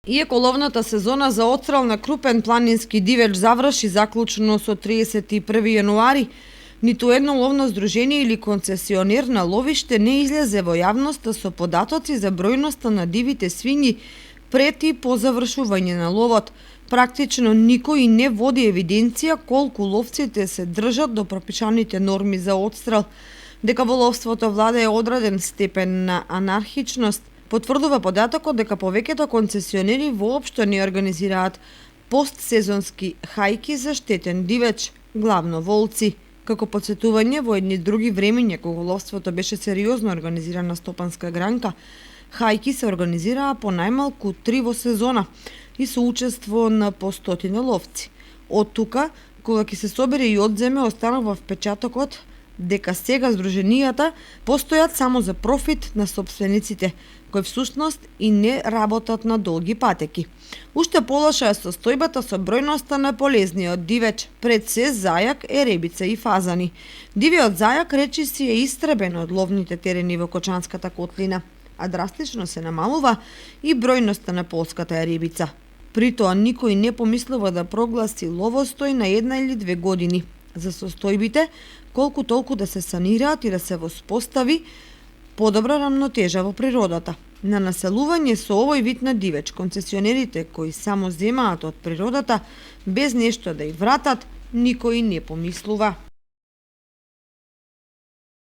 Иако ловната сезона за отстрел на крупен планински дивеч заврши заклучено со 31 јануари, ниту едно ловно здружение или концесионер на ловиште не излезе во јавноста со податоци за бројноста на дивите свињи пред и по завршување на ловот. Практично никој не води евиденција колку ловците се држат до пропишаните норми за отстрел. Дека во ловството владае одреден степен на анархичност, потврдува податокот дека повеќето концесионери воопшто не организираат постсезонски хајки за штетен дивеч, главно волци. Како подсетување, во едни други времења кога ловството беше сериозно организирана стопанска гранка, хајки се организираа по најмалку 3 во сезона и со учество на по стотина ловци. Од тука, кога ќе се собере и одземе, останува впечатокот дека сега здруженијата постојат само за профит на сопствениците, кои всушност и не работат на долги патеки. Уште полоша е состојбата со бројноста на полезниот дивеч, пред се зајак, еребица и фазани. Дивиот зајак речиси е истребен од ловните терени во Кочанската котлина, а драстично се намалува и бројноста на полската еребица. При тоа никој не помислува да прогласи ловостој на 1 или 2 години. За состојбите, колку толку да се санираат и да се воспостави подобра рамнотежа во природата. На населување со овој вид на дивеч, концесионерите кои само земаат од природата, без нешто да ја вратат, никој не помислува.